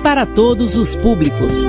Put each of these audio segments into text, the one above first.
para todos os públicos.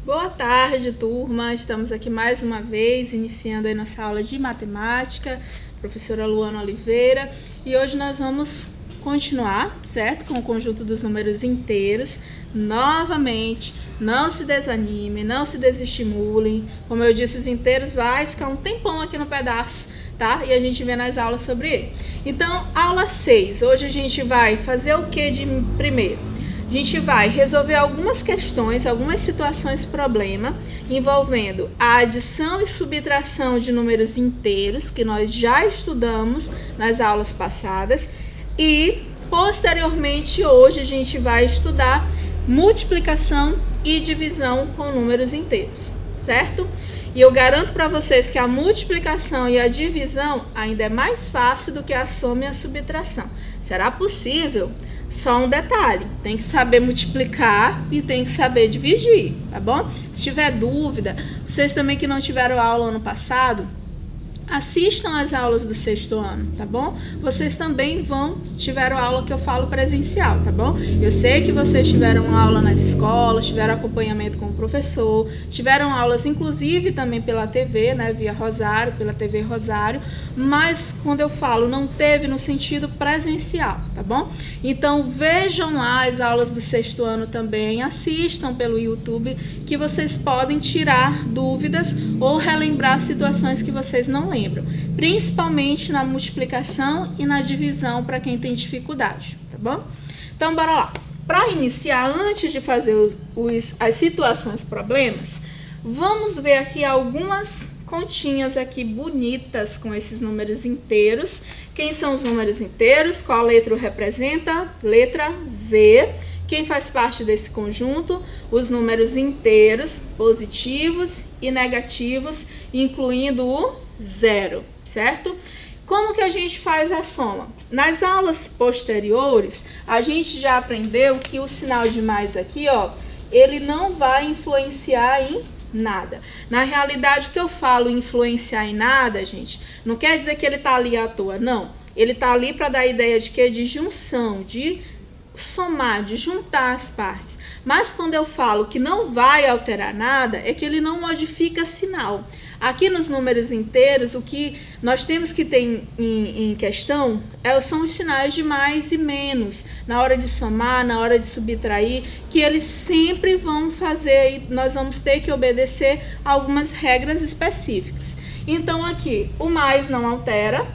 Boa tarde, turma. Estamos aqui mais uma vez, iniciando aí nossa aula de matemática, professora Luana Oliveira, e hoje nós vamos continuar, certo? Com o conjunto dos números inteiros. Novamente, não se desanime, não se desestimulem. Como eu disse, os inteiros vai ficar um tempão aqui no pedaço, tá? E a gente vê nas aulas sobre ele. Então, aula 6. Hoje a gente vai fazer o que de primeiro? A gente vai resolver algumas questões, algumas situações problema envolvendo a adição e subtração de números inteiros, que nós já estudamos nas aulas passadas, e posteriormente hoje a gente vai estudar multiplicação e divisão com números inteiros, certo? E eu garanto para vocês que a multiplicação e a divisão ainda é mais fácil do que a soma e a subtração. Será possível? Só um detalhe, tem que saber multiplicar e tem que saber dividir, tá bom? Se tiver dúvida, vocês também que não tiveram aula ano passado, assistam as aulas do sexto ano, tá bom? Vocês também tiveram aula que eu falo presencial, tá bom? Eu sei que vocês tiveram aula nas escolas, tiveram acompanhamento com o professor, tiveram aulas inclusive também pela TV, né, via Rosário, pela TV Rosário, mas quando eu falo não teve no sentido presencial, tá bom? Então vejam lá as aulas do sexto ano também, assistam pelo YouTube, que vocês podem tirar dúvidas ou relembrar situações que vocês não lembram, principalmente na multiplicação e na divisão para quem tem dificuldade, tá bom? Então bora lá. Para iniciar, antes de fazer as situações problemas, vamos ver aqui algumas continhas aqui bonitas com esses números inteiros. Quem são os números inteiros? Qual letra o representa? Letra Z. Quem faz parte desse conjunto? Os números inteiros, positivos e negativos, incluindo o zero, certo? Como que a gente faz a soma? Nas aulas posteriores, a gente já aprendeu que o sinal de mais aqui, ó, ele não vai influenciar em nada. Na realidade, o que eu falo influenciar em nada, gente, não quer dizer que ele tá ali à toa, não. Ele tá ali para dar a ideia de que de junção, de somar, de juntar as partes. Mas quando eu falo que não vai alterar nada, é que ele não modifica sinal. Aqui nos números inteiros, o que nós temos que ter em questão são os sinais de mais e menos, na hora de somar, na hora de subtrair, que eles sempre vão fazer, e nós vamos ter que obedecer algumas regras específicas. Então aqui, o mais não altera,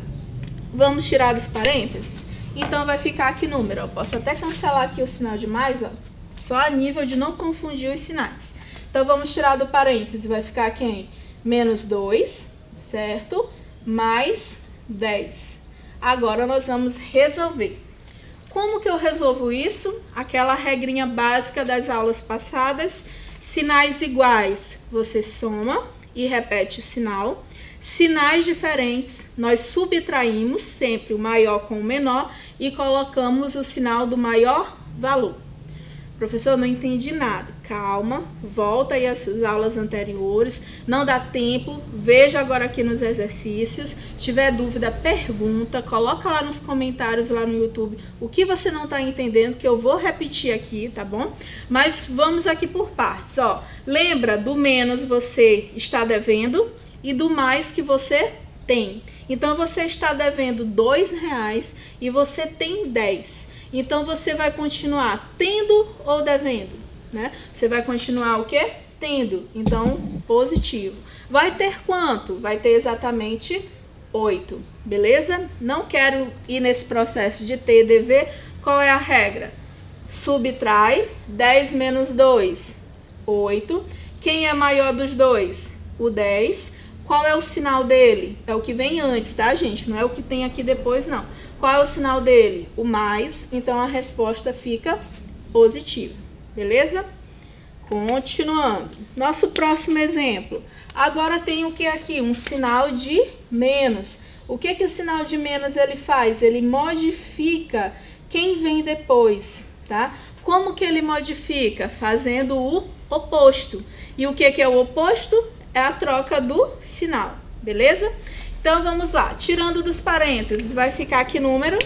vamos tirar dos parênteses, então vai ficar aqui número, eu posso até cancelar aqui o sinal de mais, ó, só a nível de não confundir os sinais. Então vamos tirar do parêntese, vai ficar quem? Menos 2, certo? Mais 10. Agora nós vamos resolver. Como que eu resolvo isso? Aquela regrinha básica das aulas passadas. Sinais iguais, você soma e repete o sinal. Sinais diferentes, nós subtraímos sempre o maior com o menor e colocamos o sinal do maior valor. Professor, não entendi nada. Calma, volta aí às aulas anteriores, não dá tempo, veja agora aqui nos exercícios. Se tiver dúvida, pergunta, coloca lá nos comentários lá no YouTube o que você não está entendendo, que eu vou repetir aqui, tá bom? Mas vamos aqui por partes, ó. Lembra do menos você está devendo e do mais que você tem. Então, você está devendo R$2 e você tem 10. Então, você vai continuar tendo ou devendo, né? Você vai continuar o quê? Tendo. Então, positivo. Vai ter quanto? Vai ter exatamente 8, beleza? Não quero ir nesse processo de ter e dever. Qual é a regra? Subtrai 10 menos 2, 8. Quem é maior dos dois? O 10. Qual é o sinal dele? É o que vem antes, tá, gente? Não é o que tem aqui depois, não. Qual é o sinal dele? O mais. Então, a resposta fica positiva. Beleza? Continuando. Nosso próximo exemplo. Agora tem o que aqui? Um sinal de menos. O que o sinal de menos ele faz? Ele modifica quem vem depois, tá? Como que ele modifica? Fazendo o oposto. E o que é o oposto? É a troca do sinal, beleza? Então, vamos lá. Tirando dos parênteses, vai ficar que número?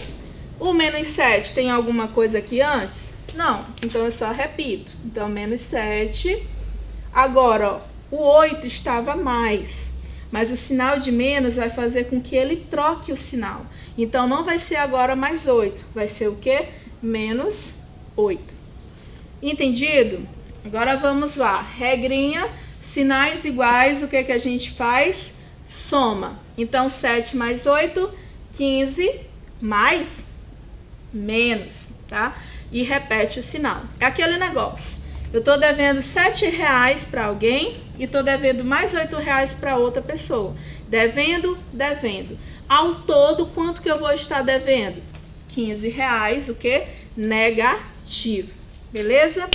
O menos 7 tem alguma coisa aqui antes? Não. Então, eu só repito. Então, menos 7. Agora, ó, o 8 estava mais. Mas o sinal de menos vai fazer com que ele troque o sinal. Então, não vai ser agora mais 8. Vai ser o quê? Menos 8. Entendido? Agora, vamos lá. Regrinha, sinais iguais, o que a gente faz? Soma. Então, 7 mais 8, 15, mais, menos, tá? E repete o sinal. É aquele negócio. Eu tô devendo R$7 para alguém e tô devendo mais R$8 para outra pessoa. Devendo. Ao todo, quanto que eu vou estar devendo? R$15, o quê? Negativo. Beleza?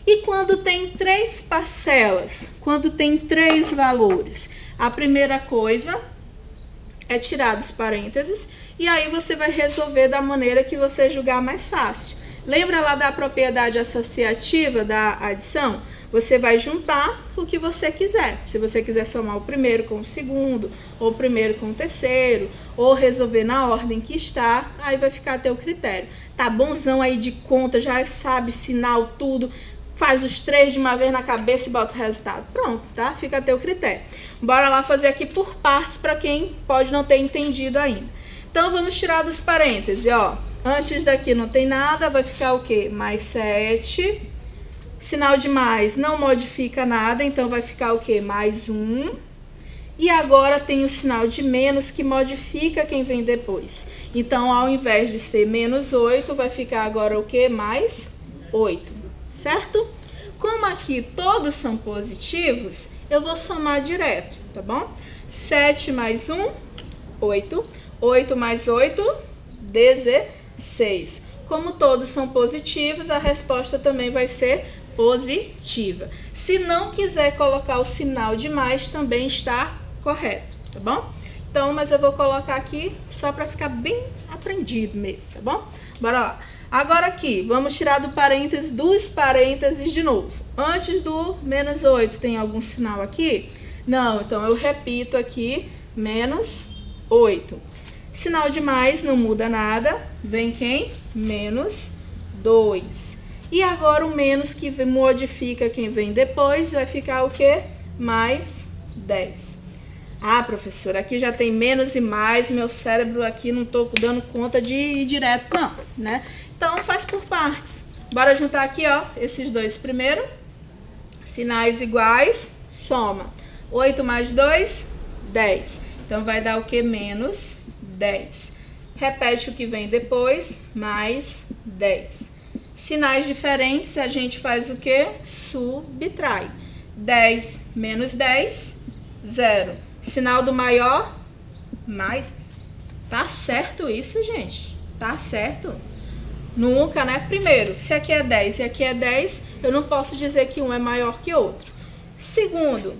E quando tem 3 parcelas, quando tem 3 valores, a primeira coisa é tirar dos parênteses e aí você vai resolver da maneira que você julgar mais fácil. Lembra lá da propriedade associativa da adição? Você vai juntar o que você quiser. Se você quiser somar o primeiro com o segundo, ou o primeiro com o terceiro, ou resolver na ordem que está, aí vai ficar a teu critério. Tá bonzão aí de conta, já sabe sinal, tudo, faz os 3 de uma vez na cabeça e bota o resultado. Pronto, tá? Fica a teu critério. Bora lá fazer aqui por partes para quem pode não ter entendido ainda. Então, vamos tirar dos parênteses, ó. Antes daqui não tem nada, vai ficar o quê? Mais 7. Sinal de mais não modifica nada, então vai ficar o quê? Mais 1. E agora tem o sinal de menos que modifica quem vem depois. Então, ao invés de ser menos 8, vai ficar agora o quê? Mais 8, certo? Como aqui todos são positivos, eu vou somar direto, tá bom? 7 mais 1, 8. 8 mais 8, 16. Como todos são positivos, a resposta também vai ser positiva. Se não quiser colocar o sinal de mais, também está correto, tá bom? Então, mas eu vou colocar aqui só para ficar bem aprendido mesmo, tá bom? Bora lá. Agora aqui, vamos tirar do parênteses, dos parênteses de novo. Antes do menos 8, tem algum sinal aqui? Não, então eu repito aqui, menos 8. Sinal de mais não muda nada, vem quem? Menos 2. E agora o menos que modifica quem vem depois vai ficar o quê? Mais 10. Ah, professora, aqui já tem menos e mais, meu cérebro aqui não tô dando conta de ir direto, não, né? Então, faz por partes. Bora juntar aqui, ó, esses dois primeiro. Sinais iguais, soma. 8 mais 2, 10. Então, vai dar o quê? Menos 10. Repete o que vem depois, mais 10. Sinais diferentes, a gente faz o quê? Subtrai. 10 menos 10, 0. Sinal do maior, mais. Tá certo isso, gente? Tá certo? Nunca, né? Primeiro, se aqui é 10 e aqui é 10, eu não posso dizer que um é maior que outro. Segundo,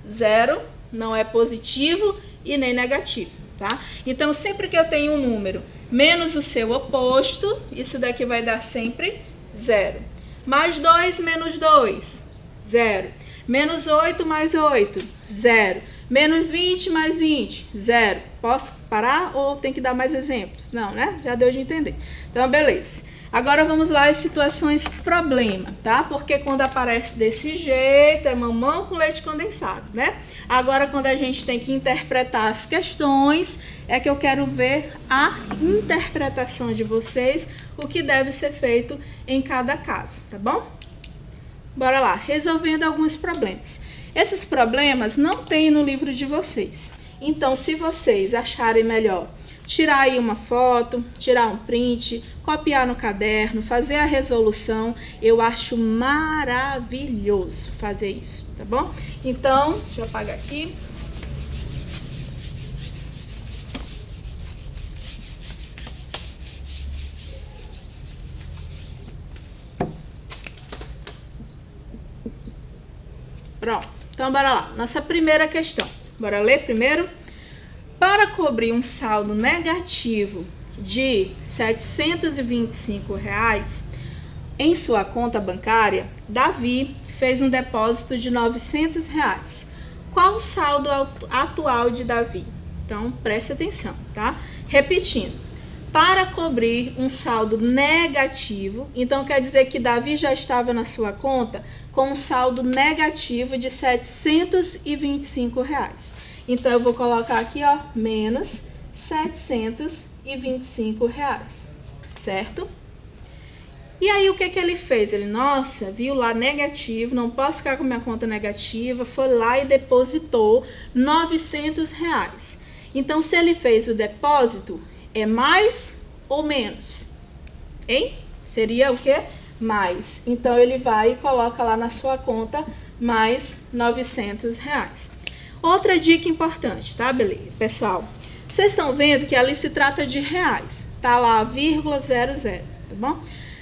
0 não é positivo e nem negativo, tá? Então, sempre que eu tenho um número menos o seu oposto, isso daqui vai dar sempre 0. Mais 2 menos 2, 0. Menos 8 mais 8, 0. Menos 20 mais 20, 0. Posso parar ou tem que dar mais exemplos? Não, né? Já deu de entender. Então, beleza. Agora vamos lá às situações problema, tá? Porque quando aparece desse jeito, é mamão com leite condensado, né? Agora, quando a gente tem que interpretar as questões, é que eu quero ver a interpretação de vocês, o que deve ser feito em cada caso, tá bom? Bora lá, resolvendo alguns problemas. Esses problemas não tem no livro de vocês. Então, se vocês acharem melhor tirar aí uma foto, tirar um print, copiar no caderno, fazer a resolução, eu acho maravilhoso fazer isso, tá bom? Então, deixa eu apagar aqui. Pronto. Então, bora lá. Nossa primeira questão. Bora ler primeiro? para cobrir um saldo negativo de R$ 725 em sua conta bancária, Davi fez um depósito de R$ 900. Qual o saldo atual de Davi? Então, preste atenção, tá? Repetindo, para cobrir um saldo negativo, então quer dizer que Davi já estava na sua conta com um saldo negativo de R$ 725. Então, eu vou colocar aqui, ó, menos R$ 725, certo? E aí, o que ele fez? Ele, nossa, viu lá negativo, não posso ficar com minha conta negativa, foi lá e depositou R$ 900. Então, se ele fez o depósito, é mais ou menos? Hein? Seria o quê? Mais. Então, ele vai e coloca lá na sua conta mais R$ 900. Outra dica importante, tá, beleza? Pessoal, vocês estão vendo que ali se trata de reais. Tá lá, vírgula 00, tá bom?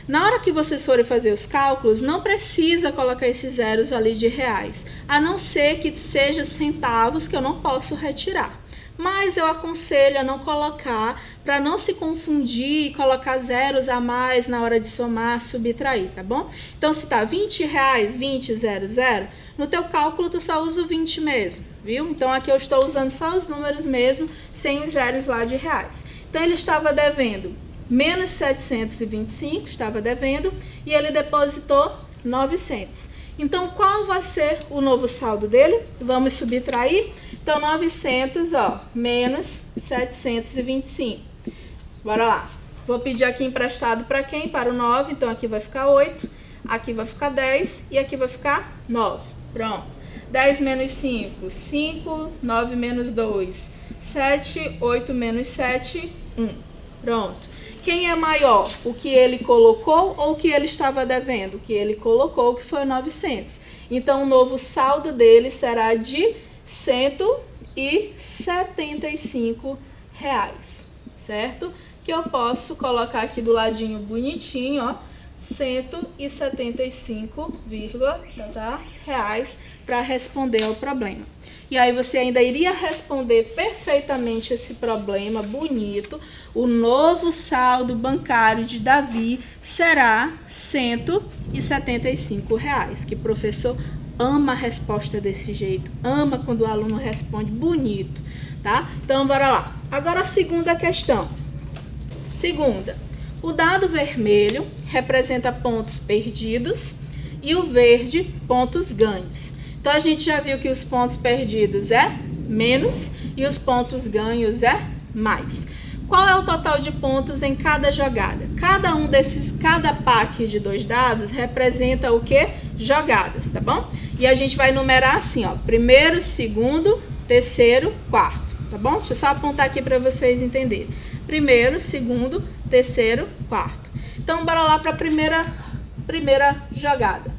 Na hora que vocês forem fazer os cálculos, não precisa colocar esses zeros ali de reais, a não ser que seja centavos que eu não posso retirar. Mas eu aconselho a não colocar, para não se confundir e colocar zeros a mais na hora de somar, subtrair, tá bom? Então, se tá R$20, 20,00, no teu cálculo tu só usa o 20 mesmo, viu? Então, aqui eu estou usando só os números mesmo, sem os zeros lá de reais. Então, ele estava devendo menos 725, estava devendo, e ele depositou 900. Então, qual vai ser o novo saldo dele? Vamos subtrair. Então, 900, ó, menos 725. Bora lá. Vou pedir aqui emprestado para quem? Para o 9. Então, aqui vai ficar 8, aqui vai ficar 10 e aqui vai ficar 9. Pronto. 10 menos 5, 5. 9 menos 2, 7. 8 menos 7, 1. Pronto. Quem é maior? O que ele colocou ou o que ele estava devendo? O que ele colocou, que foi 900. Então, o novo saldo dele será de R$ 175, certo? Que eu posso colocar aqui do ladinho bonitinho, ó, 175, reais para responder ao problema. E aí você ainda iria responder perfeitamente esse problema bonito. O novo saldo bancário de Davi será R$ 175, que o professor ama a resposta desse jeito, ama quando o aluno responde bonito, tá? Então, bora lá. Agora a segunda questão. Segunda, o dado vermelho representa pontos perdidos e o verde, pontos ganhos. Então, a gente já viu que os pontos perdidos é menos e os pontos ganhos é mais. Qual é o total de pontos em cada jogada? Cada pack de 2 dados representa o que? Jogadas, tá bom? E a gente vai numerar assim, ó, primeiro, segundo, terceiro, quarto, tá bom? Deixa eu só apontar aqui para vocês entenderem. Primeiro, segundo, terceiro, quarto. Então, bora lá para a primeira jogada.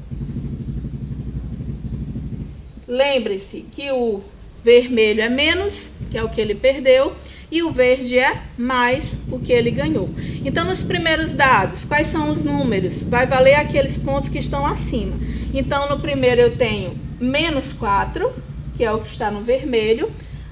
Lembre-se que o vermelho é menos, que é o que ele perdeu, e o verde é mais, o que ele ganhou. Então, nos primeiros dados, quais são os números? Vai valer aqueles pontos que estão acima. Então, no primeiro eu tenho menos 4, que é o que está no vermelho,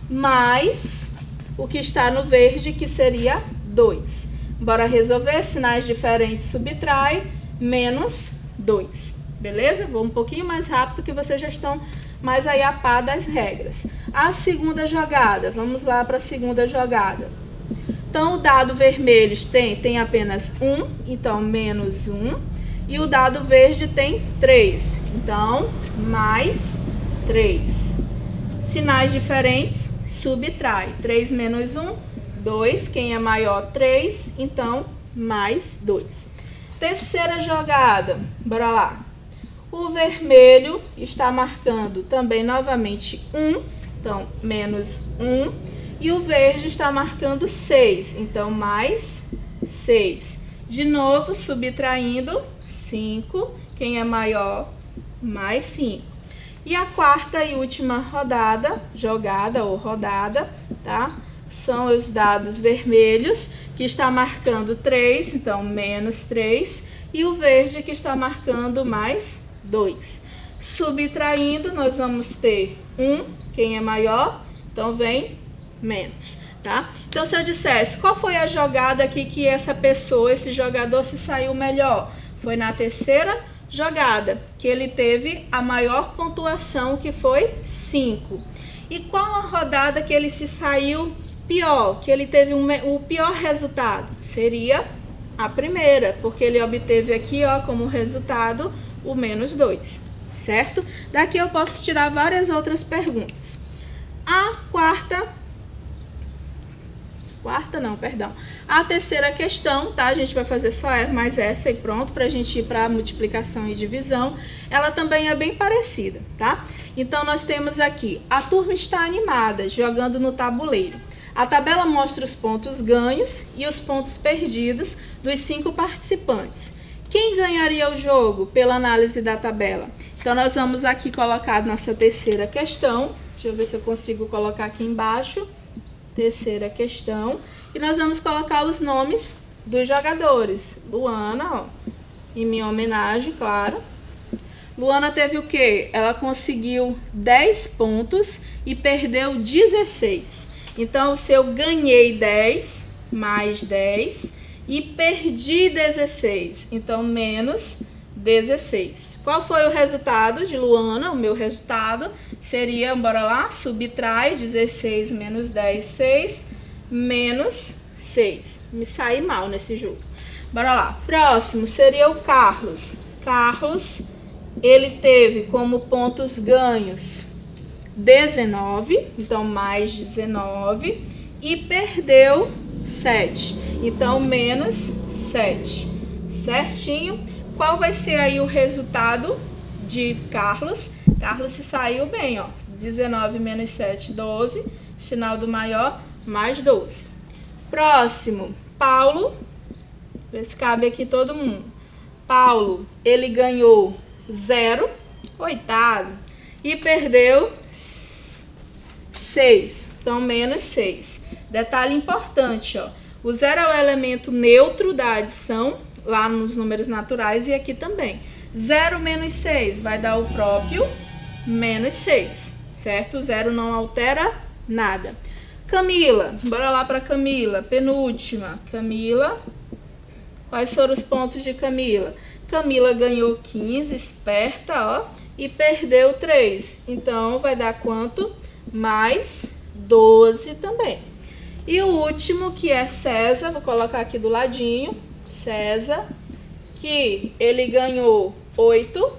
mais o que está no verde, que seria 2. Bora resolver, sinais diferentes, subtrai, menos 2. Beleza? Vou um pouquinho mais rápido, que vocês já estão mais aí a par das regras. A segunda jogada, vamos lá para a segunda jogada. Então, o dado vermelho tem apenas 1, então menos 1. E o dado verde tem 3, então mais 3. Sinais diferentes, subtrai. 3 menos 1, 2. Quem é maior? 3, então mais 2. Terceira jogada, bora lá. O vermelho está marcando também novamente 1, então menos 1. E o verde está marcando 6, então mais 6. De novo, subtraindo 5. Quem é maior? Mais 5. E a quarta e última jogada, tá? São os dados vermelhos, que está marcando 3, então menos 3. E o verde, que está marcando mais 2. Subtraindo, nós vamos ter 1, quem é maior, então vem menos, tá? Então, se eu dissesse, qual foi a jogada aqui que essa pessoa, esse jogador se saiu melhor? Foi na terceira jogada, que ele teve a maior pontuação, que foi 5. E qual a rodada que ele se saiu pior, que ele teve o pior resultado? Seria a primeira, porque ele obteve aqui, ó, como resultado o -2, certo? Daqui eu posso tirar várias outras perguntas. A terceira questão, tá? A gente vai fazer só mais essa e pronto, pra gente ir pra multiplicação e divisão. Ela também é bem parecida, tá? Então, nós temos aqui, a turma está animada, jogando no tabuleiro. A tabela mostra os pontos ganhos e os pontos perdidos dos 5 participantes. Quem ganharia o jogo pela análise da tabela? Então, nós vamos aqui colocar nossa terceira questão. Deixa eu ver se eu consigo colocar aqui embaixo. Terceira questão. E nós vamos colocar os nomes dos jogadores. Luana, ó, em minha homenagem, claro. Luana teve o quê? Ela conseguiu 10 pontos e perdeu 16. Então, se eu ganhei 10, mais 10, e perdi 16, então menos 16. Qual foi o resultado de Luana? O meu resultado seria, bora lá, subtrai 16 menos 10, 6, menos 6. Me saí mal nesse jogo. Bora lá. Próximo seria o Carlos. Carlos, ele teve como pontos ganhos 19, então mais 19, e perdeu 7, então menos 7, certinho? Qual vai ser aí o resultado de Carlos? Carlos se saiu bem, ó, 19 menos 7, 12, sinal do maior, mais 12. Próximo, Paulo, vê se cabe aqui todo mundo. Paulo, ele ganhou 0, coitado, e perdeu 6, então menos 6. Detalhe importante, ó, o 0 é o elemento neutro da adição, lá nos números naturais e aqui também. 0 menos 6 vai dar o próprio menos 6, certo? O 0 não altera nada. Camila, bora lá para Camila, penúltima. Camila, quais foram os pontos de Camila? Camila ganhou 15, esperta, ó, e perdeu 3. Então, vai dar quanto? Mais 12 também. E o último, que é César, vou colocar aqui do ladinho, César, que ele ganhou 8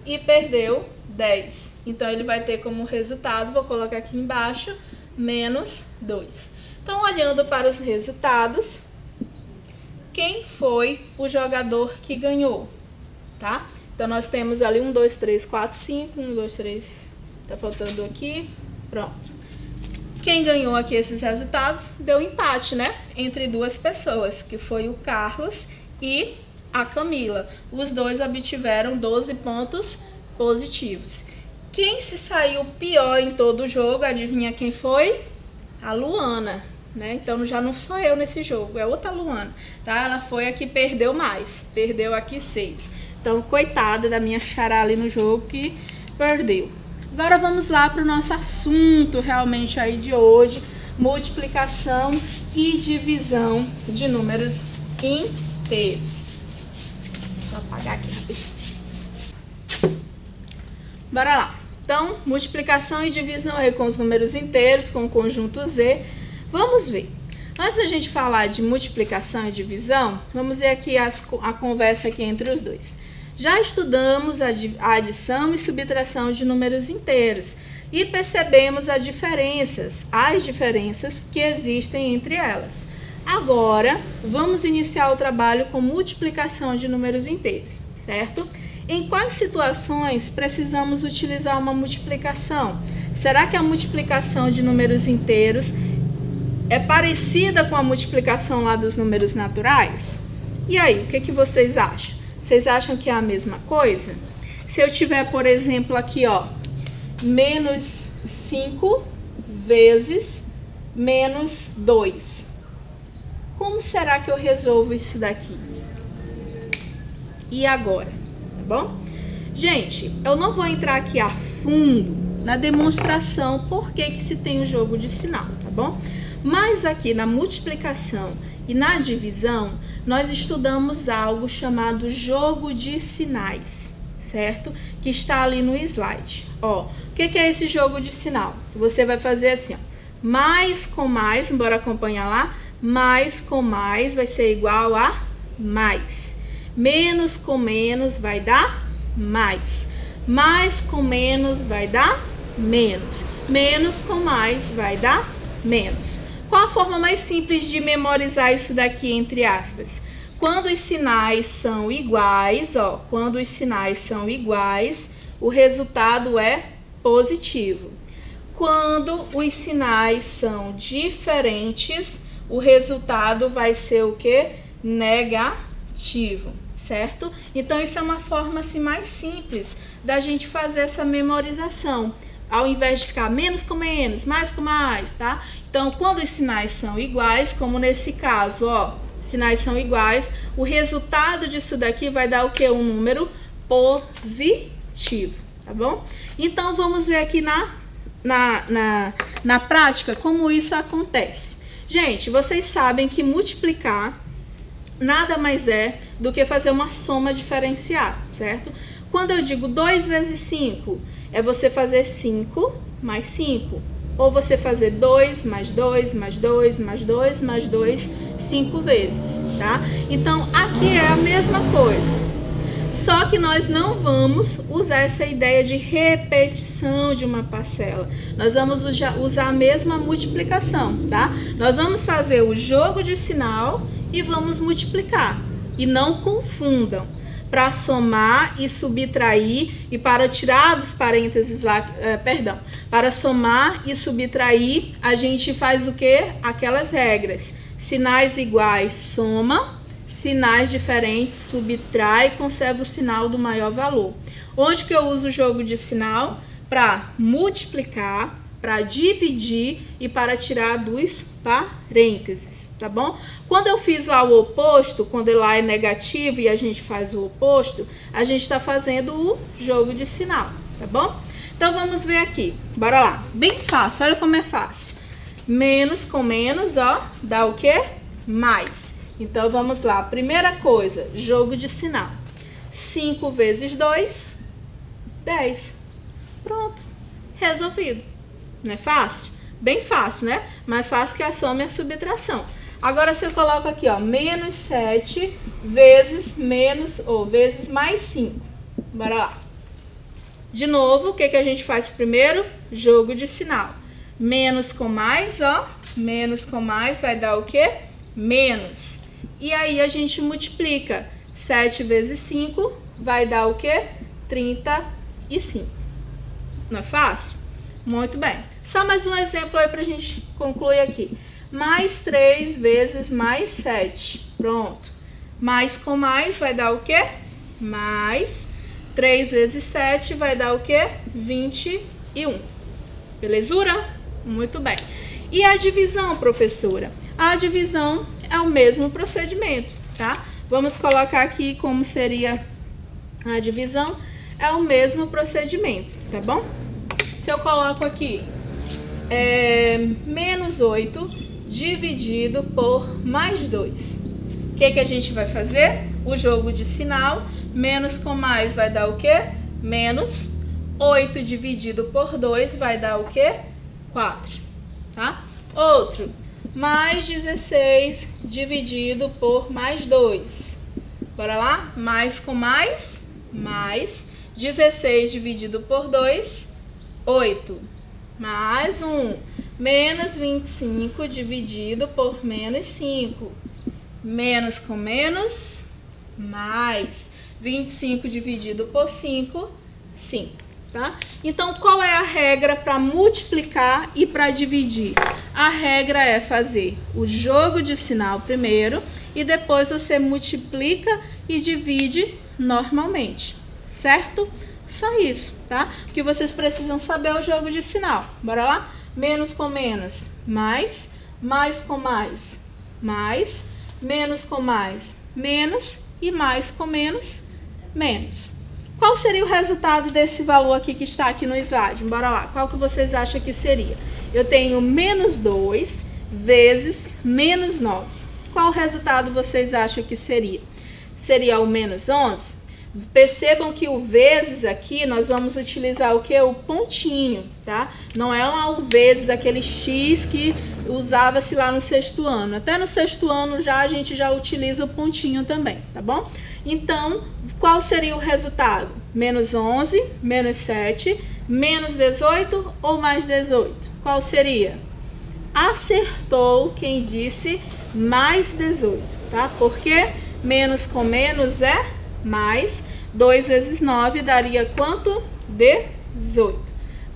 e perdeu 10. Então, ele vai ter como resultado, vou colocar aqui embaixo, menos 2. Então, olhando para os resultados, quem foi o jogador que ganhou, tá? Então, nós temos ali 1, 2, 3, 4, 5, 1, 2, 3, tá faltando aqui, pronto. Quem ganhou aqui esses resultados deu empate, né? Entre duas pessoas, que foi o Carlos e a Camila. Os dois obtiveram 12 pontos positivos. Quem se saiu pior em todo o jogo, adivinha quem foi? A Luana, né? Então já não sou eu nesse jogo, é outra Luana, tá? Ela foi a que perdeu mais, perdeu aqui 6. Então, coitada da minha xará ali no jogo que perdeu. Agora vamos lá para o nosso assunto realmente aí de hoje, multiplicação e divisão de números inteiros. Vou apagar aqui rapidinho. Bora lá. Então, multiplicação e divisão aí com os números inteiros, com o conjunto Z. Vamos ver. Antes da gente falar de multiplicação e divisão, vamos ver aqui a conversa aqui entre os dois. Já estudamos a adição e subtração de números inteiros e percebemos as diferenças que existem entre elas. Agora, vamos iniciar o trabalho com multiplicação de números inteiros, certo? Em quais situações precisamos utilizar uma multiplicação? Será que a multiplicação de números inteiros é parecida com a multiplicação lá dos números naturais? E aí, o que vocês acham? Vocês acham que é a mesma coisa? Se eu tiver, por exemplo, aqui, ó, menos 5 vezes menos 2. Como será que eu resolvo isso daqui? E agora? Tá bom? Gente, eu não vou entrar aqui a fundo na demonstração por que se tem o jogo de sinal, tá bom? Mas aqui na multiplicação e na divisão, nós estudamos algo chamado jogo de sinais, certo? Que está ali no slide. Ó, o que é esse jogo de sinal? Você vai fazer assim, ó, mais com mais, bora acompanhar lá, mais com mais vai ser igual a mais. Menos com menos vai dar mais. Mais com menos vai dar menos. Menos com mais vai dar menos. Qual a forma mais simples de memorizar isso daqui, entre aspas? Quando os sinais são iguais, ó, quando os sinais são iguais, o resultado é positivo. Quando os sinais são diferentes, o resultado vai ser o quê? Negativo, certo? Então, isso é uma forma assim, mais simples da gente fazer essa memorização. Ao invés de ficar menos com menos, mais com mais, tá? Então, quando os sinais são iguais, como nesse caso, ó, sinais são iguais, o resultado disso daqui vai dar o quê? Um número positivo, tá bom? Então, vamos ver aqui na prática como isso acontece. Gente, vocês sabem que multiplicar nada mais é do que fazer uma soma diferenciada, certo? Quando eu digo 2 vezes 5, é você fazer 5 mais 5. Ou você fazer 2 mais 2 mais 2 mais 2 mais 2, 5 vezes, tá? Então, aqui é a mesma coisa. Só que nós não vamos usar essa ideia de repetição de uma parcela. Nós vamos usar a mesma multiplicação, tá? Nós vamos fazer o jogo de sinal e vamos multiplicar. E não confundam. Para somar e subtrair e para tirar dos parênteses lá, para somar e subtrair, a gente faz o quê? Aquelas regras. Sinais iguais, soma. Sinais diferentes, subtrai e conserva o sinal do maior valor. Onde que eu uso o jogo de sinal? Para multiplicar, para dividir e para tirar dos parênteses, tá bom? Quando eu fiz lá o oposto, quando lá é negativo e a gente faz o oposto, a gente está fazendo o jogo de sinal, tá bom? Então, vamos ver aqui. Bora lá. Bem fácil, olha como é fácil. Menos com menos, ó, dá o quê? Mais. Então, vamos lá. Primeira coisa, jogo de sinal. 5 vezes 2, 10. Pronto. Resolvido. Não é fácil? Bem fácil, né? Mais fácil que a soma e a subtração. Agora, se eu coloco aqui, ó, menos 7 vezes vezes mais 5. Bora lá. De novo, o que a gente faz primeiro? Jogo de sinal. Menos com mais, ó. Menos com mais vai dar o quê? Menos. E aí, a gente multiplica. 7 vezes 5 vai dar o quê? 35. Não é fácil? Muito bem. Só mais um exemplo aí pra gente concluir aqui. Mais 3 vezes mais 7. Pronto. Mais com mais vai dar o quê? Mais. 3 vezes 7 vai dar o quê? 21. Belezura? Muito bem. E a divisão, professora? A divisão é o mesmo procedimento, tá? Vamos colocar aqui como seria a divisão. É o mesmo procedimento, tá bom? Se eu coloco aqui menos 8 dividido por mais 2. O que a gente vai fazer? O jogo de sinal. Menos com mais vai dar o quê? Menos. 8 dividido por 2 vai dar o quê? 4. Tá? Outro. Mais 16 dividido por mais 2. Bora lá? Mais com mais. Mais. 16 dividido por 2. 8. Mais 1. Menos 25 dividido por menos 5. Menos com menos. Mais. 25 dividido por 5. 5. Tá? Então, qual é a regra para multiplicar e para dividir? A regra é fazer o jogo de sinal primeiro e depois você multiplica e divide normalmente, certo? Só isso, tá? O que vocês precisam saber é o jogo de sinal. Bora lá? Menos com menos, mais. Mais com mais, mais. Menos com mais, menos. E mais com menos, menos. Qual seria o resultado desse valor aqui que está aqui no slide? Bora lá. Qual que vocês acham que seria? Eu tenho menos 2 vezes menos 9. Qual resultado vocês acham que seria? Seria o menos 11? Percebam que o vezes aqui, nós vamos utilizar o que? O pontinho, tá? Não é lá o vezes, aquele X que usava-se lá no sexto ano. Até no sexto ano a gente já utiliza o pontinho também, tá bom? Então, qual seria o resultado? Menos 11, menos 7, menos 18 ou mais 18? Qual seria? Acertou quem disse mais 18, tá? Porque menos com menos é mais. 2 vezes 9 daria quanto? 18.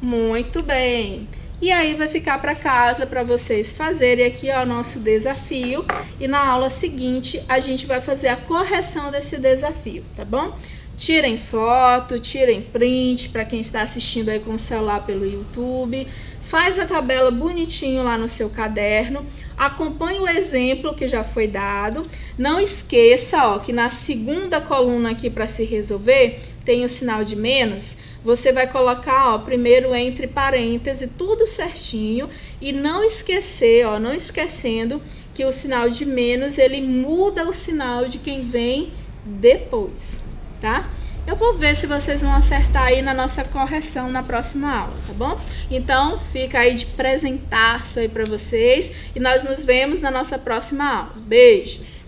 Muito bem. E aí vai ficar para casa para vocês fazerem aqui ó, o nosso desafio. E na aula seguinte a gente vai fazer a correção desse desafio, tá bom? Tirem foto, tirem print para quem está assistindo aí com o celular pelo YouTube. Faz a tabela bonitinho lá no seu caderno. Acompanhe o exemplo que já foi dado. Não esqueça ó, que na segunda coluna aqui para se resolver tem o sinal de menos. Você vai colocar ó, primeiro entre parênteses tudo certinho. E não esquecer, ó, não esquecendo que o sinal de menos ele muda o sinal de quem vem depois, tá? Eu vou ver se vocês vão acertar aí na nossa correção na próxima aula, tá bom? Então, fica aí de presentaço aí para vocês e nós nos vemos na nossa próxima aula. Beijos!